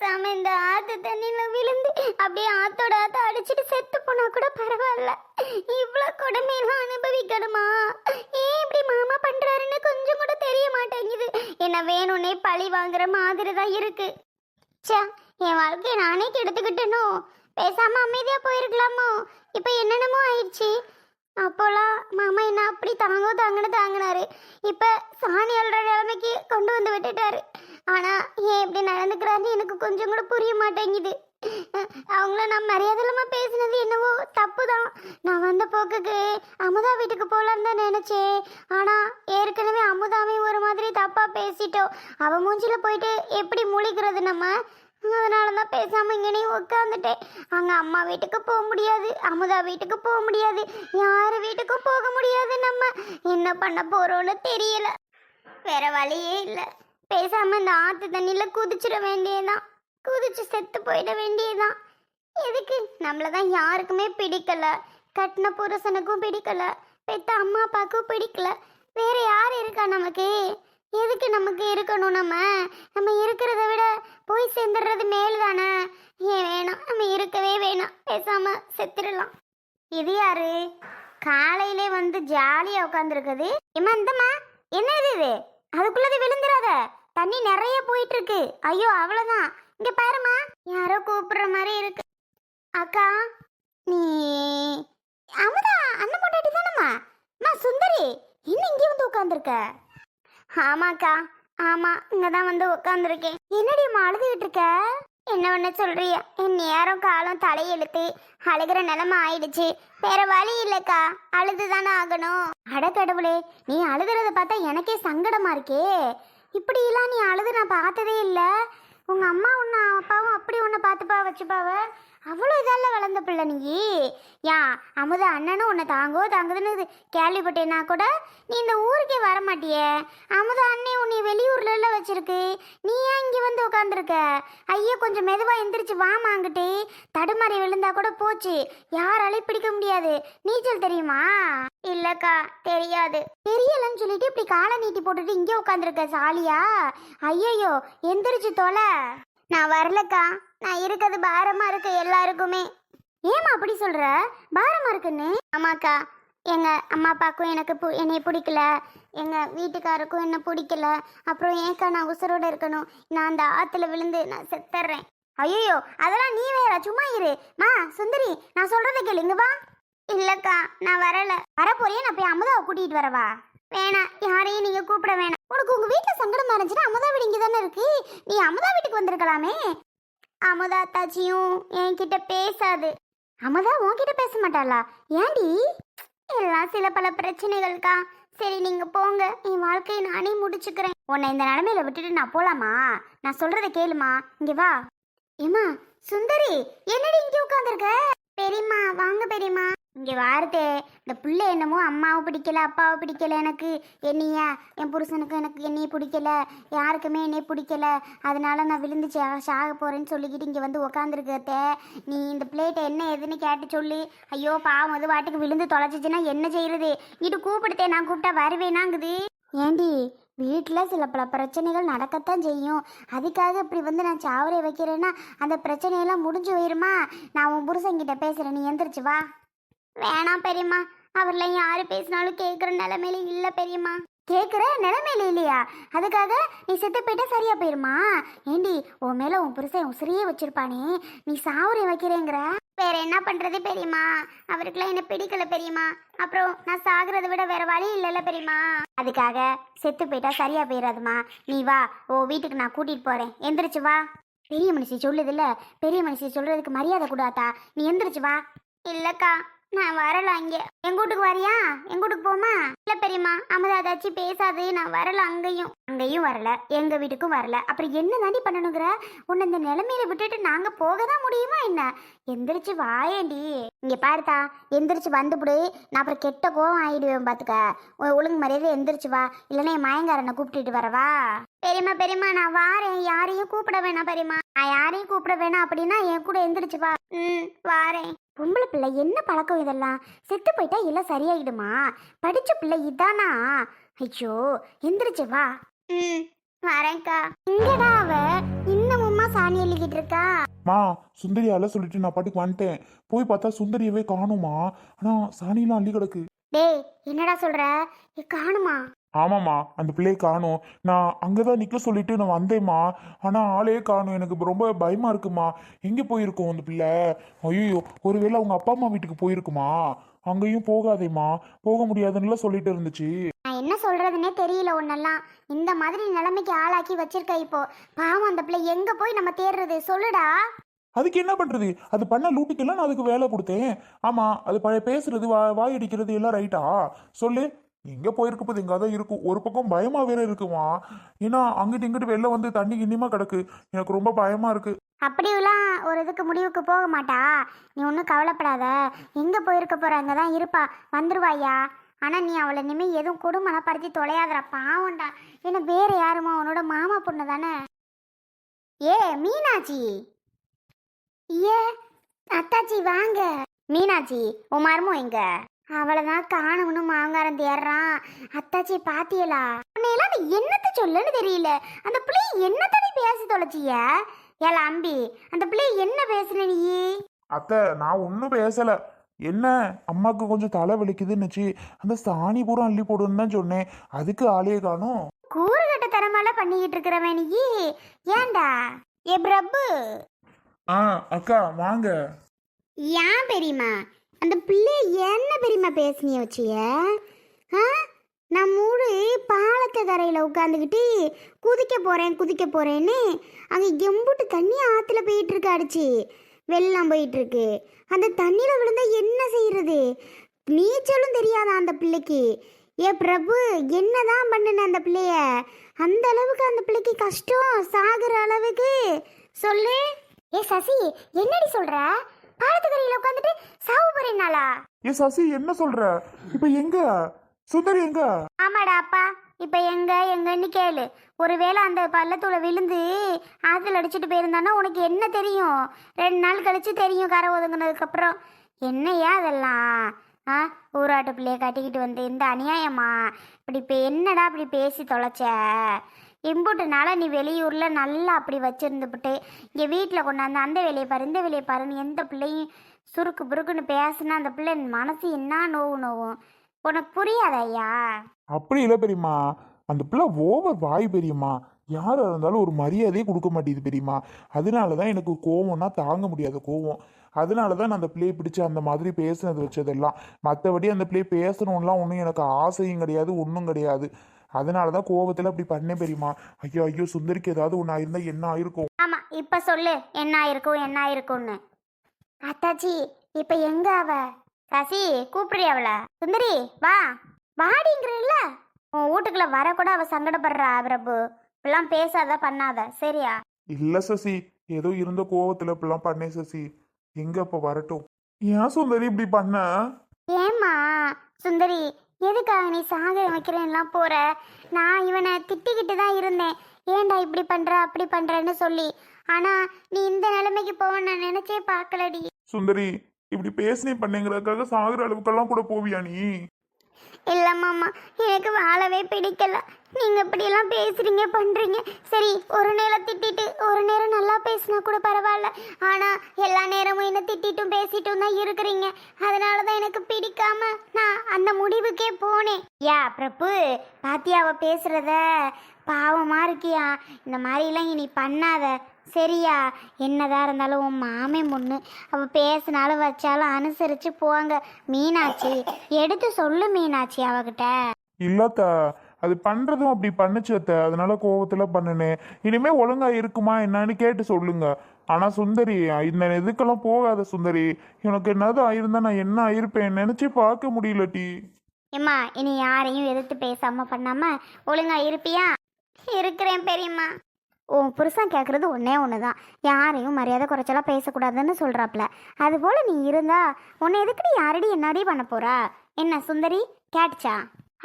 பேசாம இந்த ஆத்து தண்ணியில விழுந்து அப்படியே ஆத்தோட ஆத்த அடிச்சிட்டு செத்து போனா கூட பரவாயில்ல. இவ்வளவு கொடுமையெல்லாம் அனுபவிக்கணுமா? ஏன் இப்படி மாமா பண்றாருன்னு கொஞ்சம் கூட தெரிய மாட்டேங்குது. என்ன வேணும்னே பழி வாங்குற மாதிரி தான் இருக்கு. ச்சே, என் வாழ்க்கையை நானே கெடுத்துக்கிட்டேனோ? பேசாம அமைதியா போயிருக்கலாமோ? இப்ப என்னென்னமோ ஆயிடுச்சு. அப்போலாம் மாமா என்ன அப்படி தாங்கன்னு தாங்கினாரு. இப்ப சாணி அல்ற நிலைமைக்கு கொண்டு வந்து விட்டுட்டாரு. ஆனா ஏன் இப்படி நடந்துக்கிறாருன்னு எனக்கு கொஞ்சம் கூட புரிய மாட்டேங்குது. அவங்கள நான் மரியாதையில்லாம பேசினது என்னவோ தப்பு தான். நான் வந்த போக்குக்கு அமுதா வீட்டுக்கு போலான்னு தான் நினைச்சேன். ஆனா ஏற்கனவே அமுதாவே ஒரு மாதிரி தப்பா பேசிட்டோம். அவ மூஞ்சில போயிட்டு எப்படி முழிக்கிறது நம்ம? அதனால தான் பேசாம இங்கனே உட்காந்துட்டேன். அங்க அம்மா வீட்டுக்கு போக முடியாது, அமுதா வீட்டுக்கு போக முடியாது, யாரு வீட்டுக்கும் போக முடியாது. நம்ம என்ன பண்ண போறோம்னு தெரியல. வேற வழியே இல்லை. பேசாம இந்த ஆத்து தண்ணியில குதிச்சிட வேண்டியதான். குதிச்சு செத்து போயிட வேண்டியதான். எதுக்கு? நம்மளதான் யாருக்குமே பிடிக்கல. கட்டின புருஷனுக்கும் பிடிக்கல, பெத்த அம்மா அப்பாவுக்கும் பிடிக்கல. வேற யார் இருக்கா நமக்கு? எதுக்கு நமக்கு இருக்கணும்? நம்ம இருக்கிறத விட போய் சேர்ந்துடுறது மேல் தானே. ஏன் வேணாம், நம்ம இருக்கவே வேணாம், பேசாம செத்துடலாம். இது யாரு காலையிலே வந்து ஜாலியா உட்காந்துருக்குது? இம்மா இந்தம்மா, என்ன இது? அதுக்குள்ளது விழுந்துடாத, தண்ணி நிறைய போயிட்டு இருக்கு. ஐயோ அவ்வளவுதான். இங்க பாருமா, யாரோ கூப்பிடுற மாதிரி இருக்கு. அக்கா, நீ அமுதா அண்ணன் பொண்டாட்டி தானம்மா? அம்மா சுந்தரி, என்ன இங்கே வந்து உட்காந்துருக்க? ஆமாக்கா, ஆமா, இங்கதான் வந்து உட்காந்துருக்கேன். என்னடி அம்மா அழுதுகிட்டு இருக்க? என்ன ஒண்ணு சொல்றிய? என் நேரம் காலம் தலையெழுத்து அழுகிற நிலைமை ஆயிடுச்சு. வேற வழி இல்லக்கா, அழுதுதானே ஆகணும். அட கடவுளே, நீ அழுகிறத பார்த்தா எனக்கே சங்கடமா இருக்கே. இப்படி எல்லாம் நீ அழுது நான் பார்த்ததே இல்லை. உங்க அம்மா உன்னை அப்பாவும் அப்படி உன்னை பார்த்துப்பா வச்சுப்பாவ. அவ்வளோ இதெல்லாம் வளர்ந்த பிள்ளை நீ. ஏன் அமுத அண்ணனும் உன்னை தாங்குதுன்னு கேள்விப்பட்டேன்னா கூட நீ இந்த ஊருக்கே வர மாட்டியே. அமுத அண்ணே உன்னை வெளியூர்ல எல்லாம் வச்சிருக்கு, நீ ஏன் இங்கே வந்து உட்காந்துருக்க? ஐயோ கொஞ்சம் மெதுவா எந்திரிச்சு வாமாங்கிட்டு. தடுமாறி விழுந்தா கூட போச்சு, யாராலையும் பிடிக்க முடியாது. நீச்சல் தெரியுமா? இல்லக்கா, தெரியாது. தெரியலன்னு சொல்லிட்டு இப்படி காலை நீட்டி போட்டுட்டு இங்கே உட்காந்துருக்க சாலியா? ஐயோ எந்திரிச்சு தொலை. நான் வரலக்கா, நான் இருக்கிறது பாரமா இருக்கு எல்லாருக்குமே. ஏமா அப்படி சொல்ற? பாரமா இருக்குன்னு? ஆமாக்கா, எங்க அம்மா அப்பாவுக்கும் எனக்கு என்னை பிடிக்கல, எங்க வீட்டுக்காருக்கும் என்ன பிடிக்கல. அப்புறம் ஏக்கா நான் உசுரோட இருக்கணும்? நான் அந்த ஆத்துல விழுந்து நான் செத்துறேன். ஐயோ அதெல்லாம் நீ வேற, சும்மா இரு. மா சுந்தரி, நான் சொல்றதை கேளு, இங்க வா. இல்லக்கா, நான் வரல. வரப்போறியே, நான் போய் அமுதாவை கூட்டிட்டு வரவா? வேணாம், யாரையும் நீங்க கூப்பிட வேணாம். உனக்கு உங்க வீட்டுல சங்கடமா இருந்துச்சுன்னா அமுதா வீடு இங்க தானே இருக்கு, நீ அமுதா வீட்டுக்கு வந்திருக்கலாமே. அமுதா தாச்சியும் என்கிட்ட பேசாது. அமுதா உன்கிட்ட பேச மாட்டாளா? ஏண்டி? எல்லாம் சில பல பிரச்சனைகள்க்கா. சரி நீங்க போங்க, என் வாழ்க்கையை நானே முடிச்சுக்கிறேன். உன்னை இந்த நிலைமையில விட்டுட்டு நான் போலாமா? நான் சொல்றதை கேளுமா, இங்க வா. ஏமா சுந்தரி, என்னடி இங்க உட்காந்துருக்க? பெரியம்மா வாங்க பெரியம்மா. இங்கே வார்த்தை, இந்த பிள்ளை என்னமோ அம்மாவை பிடிக்கல அப்பாவை பிடிக்கல, எனக்கு என்னையா என் புருஷனுக்கும் எனக்கு என்னையை பிடிக்கல, யாருக்குமே என்னையை பிடிக்கல, அதனால நான் விழுந்து சாக போகிறேன்னு சொல்லிக்கிட்டு இங்கே வந்து உக்காந்துருக்கத்த. நீ இந்த பிள்ளைகிட்ட என்ன எதுன்னு கேட்டு சொல்லு. ஐயோ பாவம், அது வாட்டுக்கு விழுந்து தொலைச்சிச்சுன்னா என்ன செய்யறது? இங்கிட்டு கூப்பிடுத்தேன், நான் கூப்பிட்டா வருவேனாங்குது. ஏண்டி, வீட்டில் சில பல பிரச்சனைகள் நடக்கத்தான் செய்யும். அதுக்காக இப்படி வந்து நான் சாவரை வைக்கிறேன்னா அந்த பிரச்சனையெல்லாம் முடிஞ்சு போயிருமா? நான் உன் புருஷன்கிட்ட பேசுகிறேன், நீ எந்திரிச்சு வா. வேணாம் பெரியம்மா, அவர்லாம் யாரு பேசினாலும் கேட்குற நிலைமையில இல்லை பெரியம்மா. கேட்குற நிலைமையில இல்லையா? அதுக்காக நீ செத்து போயிட்டா சரியா போயிருமா? ஏண்டி, உன் மேல உன் புருஷன் உசிரியே வச்சிருப்பானே, நீ சாவரை வைக்கிறேங்கிற? வேற என்ன பண்றது பெரியம்மா? அவருக்குலாம் என்ன பிடிக்கல பெரியம்மா. அப்புறம் நான் சாகுறத விட வேற வழி இல்லைல்ல பெரியம்மா. அதுக்காக செத்து போயிட்டா சரியா போயிடாதுமா. நீ வா, ஓ வீட்டுக்கு நான் கூட்டிட்டு போறேன், எந்திரிச்சு வா. பெரிய மனுஷி சொல்லுது இல்ல, பெரிய மனுஷி சொல்றதுக்கு மரியாதை கூடாதா? நீ எந்திரிச்சு வா. இல்லக்கா, நான் வரல. அங்க எங்க வீட்டுக்கு வரியா? எங்க வீட்டுக்கு போமா? இல்ல பெரியம்மா, அமுதா ஏதாச்சும் பேசாது, நான் வரல. அங்கேயும் வரல, எங்க வீட்டுக்கும் வரல. அப்புறம் என்ன தாண்டி பண்ணணுங்கிற? உன்னை இந்த நிலைமையில விட்டுட்டு நாங்க போக தான் முடியுமா என்ன? எந்திரிச்சு வாயேண்டி. இங்க பாருத்தா, எந்திரிச்சு வந்துவிடு, நான் அப்புறம் கெட்ட கோவம் ஆயிடுவேன் பாத்துக்க. ஒழுங்கு மரியாதை எந்திரிச்சு வா, இல்லைன்னா என் மயங்காரனை கூப்பிட்டுட்டு வரவா? பெரியம்மா நான் வாரேன், யாரையும் கூப்பிட வேணாம் பெரியம்மா. நான் யாரையும் கூப்பிட வேணாம் அப்படின்னா என் கூட எந்திரிச்சு வா. வாரேன். பொம்பளை பிள்ளை என்ன பழக்கம் இதெல்லாம்? செத்து போயிட்டா எல்லாம் சரியாயிடுமா? படிச்ச பிள்ளை இதானா? ஐயோ எந்திரிச்சு வா. வரேன்க்கா. இங்கடா அவ இன்னமும்மா சாணி எழுதிட்டு இருக்கா? மா சுந்தரியால சொல்லிட்டு நான் பாட்டுக்கு வந்துட்டேன். போய் பார்த்தா சுந்தரியவே காணுமா. ஆனா சாணிலாம் அள்ளி கிடக்கு. டேய் என்னடா சொல்ற? காணுமா? ஆமாம்மா, அந்த பிள்ளையை காணும். நான் அங்கதான் நிக்க சொல்லிட்டு நான் வந்தேம்மா. ஆனா ஆளே காணும். எனக்கு ரொம்ப பயமா இருக்குமா. எங்க போயிருக்கும் அந்த பிள்ளை? ஐயோ, ஒருவேளை அவங்க அப்பா அம்மா வீட்டுக்கு போயிருக்குமா? அங்கேயும் போகாதேம்மா, போக முடியாதுன்னு சொல்லிட்டு இருந்துச்சு. நான் என்ன சொல்றதுன்னே தெரியல உன்னெல்லாம். இந்த மாதிரி நிலைமைக்கு ஆளாக்கி வச்சிருக்க இப்போ. பாவம் அந்த பிள்ளை எங்க போய் நம்ம தேடுறது சொல்லுடா. அதுக்கு என்ன பண்றது? அது பண்ண லூட்டிக்கெல்லாம் நான் அதுக்கு வேலை கொடுத்தேன். ஆமா, அது பழைய பேசுறது வாய் அடிக்கிறது எல்லாம் ரைட்டா? சொல்லு. எங்க போயிருக்க போது எங்க தான் இருக்கும். ஒரு பக்கம் பயமா வேற இருக்குமா. ஏன்னா அங்கிட்டு இங்கிட்டு வெளில வந்து தண்ணி கிண்ணியமா கிடக்கு. எனக்கு ரொம்ப பயமா இருக்கு. அப்படியெல்லாம் ஒரு இதுக்கு முடிவுக்கு போக மாட்டா. நீ ஒன்றும் கவலைப்படாத. எங்க போயிருக்க போற அங்கதான் இருப்பா. வந்துருவாயா. ஆனா நீ அவளை இனிமே எதுவும் கொடுமனப்படுத்தி தொலையாதடா. பாவம்டா. ஏன்னா வேற யாருமா? உன்னோட மாமா பொண்ணு தானே. ஏ மீனாட்சி. ஏ அத்தாச்சி வாங்க. மீனாட்சி உன் மருமோ எங்க? அவளைதான் காணும்னு மாங்காரம் தேடுறான். அத்தாச்சி பாத்தியலா? உன்னையெல்லாம் அது என்னத்த சொல்லுன்னு தெரியல. அந்த பிள்ளை என்னத்தடி பேசி தொலைச்சிய? ஏல அம்பி, அந்த பிள்ளை என்ன பேசுன நீ? அத்தை, நான் ஒன்றும் பேசல. என்ன, அம்மாக்கு கொஞ்சம் தலை வலிக்குதுன்னுச்சு. அந்த சாணி பூரா அள்ளி போடுன்னு தான் சொன்னேன். அதுக்கு ஆளையே காணும். கூறுகட்ட தரமால பண்ணிக்கிட்டு இருக்கிறவன் நீ. ஏன்டா? ஏ பிரபு. அக்கா வாங்க. ஏன் பெரியம்மா அந்த பிள்ளை என்ன பெரியம்மா பேசுனிய வச்சிய? நான் மூடு பாலத்தை கரையில் உட்காந்துக்கிட்டு குதிக்க போறேன்னு அங்கே எம்புட்டு தண்ணி ஆற்றுல போயிட்டு இருக்கு. அடிச்சு வெள்ளம் போயிட்டு இருக்கு. அந்த தண்ணியில் விழுந்தா என்ன செய்யறது? நீச்சலும் தெரியாதா அந்த பிள்ளைக்கு? ஏ பிரபு, என்னதான் பண்ணுன அந்த பிள்ளைய? அந்த அளவுக்கு அந்த பிள்ளைக்கு கஷ்டம் சாகுற அளவுக்கு சொல்லு. ஏ சசி, என்னடி சொல்ற? பாலத்துக்கரையில உட்காந்துட்டு சாவு போறேனாலா? ஏ சசி, என்ன சொல்ற? இப்ப எங்க சுந்தரி எங்க? ஆமாடா அப்பா, இப்ப எங்கன்னு கேளு. ஒருவேளை அந்த பள்ளத்தூள விழுந்து ஆத்துல அடிச்சுட்டு போயிருந்தானா உனக்கு என்ன தெரியும்? 2 நாள் கழிச்சு தெரியும், கரை ஒதுங்கினதுக்கு அப்புறம். என்னையா அதெல்லாம்? ஊராட்டு பிள்ளைய கட்டிக்கிட்டு வந்து இந்த அநியாயமா? இப்படி இப்போ என்னடா இப்படி பேசி தொலைச்ச? இம்புட்டுனால நீ வெளியூர்ல நல்லா அப்படி வச்சிருந்துபிட்டு இங்கே வீட்டில் கொண்டாந்து அந்த வேலையை பாரு இந்த வேலையை பாருன்னு எந்த பிள்ளையும் சுருக்கு புருக்குன்னு பேசுனா அந்த பிள்ளை மனசு என்ன நோவும். உனக்கு புரியாத ஐயா? அப்படி இல்லை பெரியம்மா, அந்த பிள்ளை ஓவர் வாய் பெரியம்மா. யாராக இருந்தாலும் ஒரு மரியாதையே கொடுக்க மாட்டேங்குது பெரியம்மா. அதனால தான் எனக்கு கோவம்னா தாங்க முடியாத கோவம். அதனால தான் நான் அந்த பிள்ளையை பிடிச்சி அந்த மாதிரி பேசுனது வச்சதெல்லாம். மற்றபடி அந்த பிள்ளையை பேசணும்லாம் ஒன்றும் எனக்கு ஆசையும் கிடையாது, ஒன்றும் கிடையாது. அதனால தான் கோவத்தில் அப்படி பண்ணேன் பெரியம்மா. ஐயோ ஐயோ, சுந்தரிக்கு ஏதாவது ஒன்று ஆயிருந்தா என்ன ஆயிருக்கும்? ஆமா, இப்ப சொல்லு என்ன ஆயிருக்கும்னு. அத்தாச்சி, இப்ப எங்க அவ? சசி, கூப்பிடுறி அவள? சுந்தரி வா, வாடிங்கிறல்ல. உன் வீட்டுக்குள்ள வரக்கூட அவ சங்கடப்படுறா. பிரபு, இப்பெல்லாம் பேசாத பண்ணாத, சரியா? இல்லை சசி, ஏதோ இருந்த கோவத்தில் இப்படிலாம் பண்ணேன் சசி. எங்க அப்ப வரட்டும். ஏன் சுந்தரி இப்படி பண்ண? ஏம்மா சுந்தரி, எதுக்காக நீ சாகர வைக்கிறேன்லாம் போற? நான் இவனை திட்டிக்கிட்டு தான் இருந்தேன், ஏன்டா இப்படி பண்ற அப்படி பண்றேன்னு சொல்லி. ஆனா நீ இந்த நிலைமைக்கு போவ நான் நினைச்சே பார்க்கலடி. சுந்தரி, இப்படி பேசினே பண்ணேங்கிறதுக்காக சாகுற அளவுக்கெல்லாம் கூட போவியா நீ? இல்ல மாமா, எனக்கு வாழவே பிடிக்கல. நீங்க இப்படியெல்லாம் பேசுறீங்க பண்றீங்க. சரி, ஒரு நேரம் திட்டிட்டு ஒரு நேரம் நல்லா பேசினா கூட பரவாயில்ல. ஆனா எல்லா நேரமும் என்ன திட்டிட்டும் பேசிட்டும் தான் இருக்கிறீங்க. அதனாலதான் எனக்கு பிடிக்காம நான் அந்த முடிவுக்கே போனேன். யா பிரபு, பாத்தியாவ பேசுறத? பாவமா இருக்கியா? இந்த மாதிரிலாம் இனி பண்ணாத, சரியா? என்னதான் இருந்தாலும் உன் மாமே முன்னு அவ பேசினாலும் வச்சாலும் அனுசரிச்சு போங்க. மீனாட்சி, எடுத்து சொல்லு மீனாட்சி அவகிட்ட. இல்லத்த, அது பண்றதும் அப்படி பண்ணுச்சு அத்த. அதனால கோவத்துல பண்ணுனேன். இனிமே ஒழுங்கா இருக்குமா என்னன்னு கேட்டு சொல்லுங்க. ஆனா சுந்தரி, இந்த இதுக்கெல்லாம் போகாத சுந்தரி. எனக்கு என்னது ஆயிருந்தா நான் என்ன ஆயிருப்பேன் நினைச்சு பார்க்க முடியல டி. ஏம்மா, இனி யாரையும் எதிர்த்து பேசாம பண்ணாம ஒழுங்கா இருப்பியா? இருக்கிறேன் பெரியம்மா. உன் புருஷன் கேட்குறது ஒன்றே ஒன்று தான், யாரையும் மரியாதை குறைச்சலாம் பேசக்கூடாதுன்னு சொல்கிறாப்புல. அதுபோல் நீ இருந்தா உன்னை எதுக்கடி யாரடி என்னடி பண்ண போறா? என்ன சுந்தரி, கேட்டுச்சா?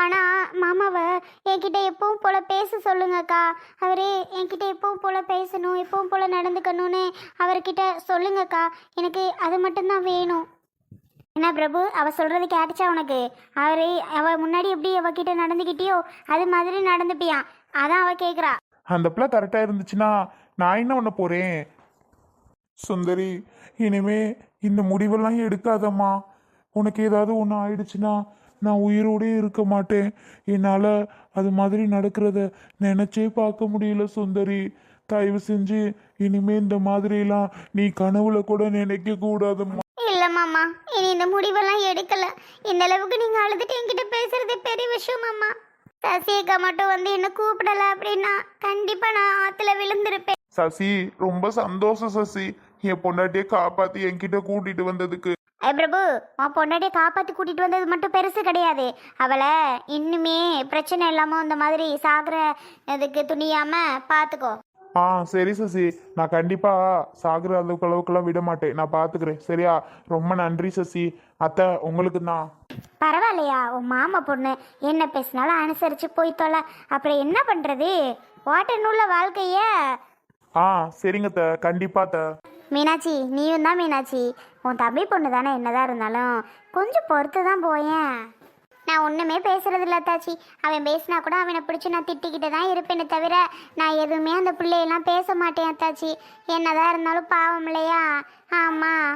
ஆனால் மாமாவை என்கிட்ட எப்பவும் போல் பேச சொல்லுங்கக்கா. அவரே என்கிட்ட எப்பவும் போல் பேசணும், எப்பவும் போல் நடந்துக்கணும்னு அவர்கிட்ட சொல்லுங்கக்கா. எனக்கு அது மட்டும்தான் வேணும். என்ன பிரபு, அவ சொல்கிறது கேட்டுச்சா உனக்கு? அவ முன்னாடி எப்படி அவகிட்ட நடந்துக்கிட்டியோ அது மாதிரி நடந்துப்பியான். அதான் அவ கேட்குறா. அந்த பிள்ளை கரெக்டா இருந்துச்சுன்னா நான் என்ன பண்ண போறேன்? சுந்தரி, இனிமே இந்த முடிவெல்லாம் எடுக்காதம்மா. உனக்கு ஏதாவது ஒன்று ஆயிடுச்சுன்னா நான் உயிரோடே இருக்க மாட்டேன். என்னால் அது மாதிரி நடக்கிறத நினச்சே பார்க்க முடியல சுந்தரி. தயவு செஞ்சு இனிமே இந்த மாதிரிலாம் நீ கனவுல கூட நினைக்க கூடாதும்மா. இல்ல மாமா, இனி இந்த முடிவெல்லாம் எடுக்கல. இந்த அளவுக்கு நீங்க அழுதுட்டு என்கிட்ட பேசுறது பெரிய விஷயம் மாமா. சசியக்கா மட்டும் வந்து என்ன கூப்பிடல அப்படின்னா கண்டிப்பா நான் ஆத்துல விழுந்திருப்பேன். சசி, ரொம்ப சந்தோஷம் சசி, என் பொண்டாட்டியை காப்பாத்தி என்கிட்ட கூட்டிட்டு வந்ததுக்கு. பிரபு, உன் பொண்டாட்டியை காப்பாற்றி கூட்டிகிட்டு வந்தது மட்டும் பெருசு கிடையாது. அவளை இன்னுமே பிரச்சனை இல்லாமல் இந்த மாதிரி சாகிற இதுக்கு துணியாமல் பார்த்துக்கோ. ஆ சரி சசி, நான் கண்டிப்பா சாகுற அளவுக்கெல்லாம் விட மாட்டேன். நான் பாத்துக்கிறேன், சரியா? ரொம்ப நன்றி சசி. அத்தை, உங்களுக்கு தான். பரவாயில்லையா, உன் மாமா பொண்ணு என்ன பேசினாலும் அனுசரித்து போய் தொலை. அப்புறம் என்ன பண்ணுறது, ஓட்டனுள்ள வாழ்க்கைய. ஆ சரிங்க அத்தை, கண்டிப்பா அத்தை. மீனாட்சி, நீயும் தான் மீனாட்சி. உன் தம்பி பொண்ணு தானே, என்னதான் இருந்தாலும் கொஞ்சம் பொறுத்து தான் போயேன். நான் ஒன்றுமே பேசுறதில்ல அத்தாச்சி. அவன் பேசினா கூட அவனை பிடிச்சி நான் திட்டிக்கிட்டு தான் இருப்பேனே தவிர நான் எதுவுமே அந்த பிள்ளையெல்லாம் பேச மாட்டேன் அத்தாச்சி. என்னதான் இருந்தாலும் பாவம் இல்லையா? ஆமாம்.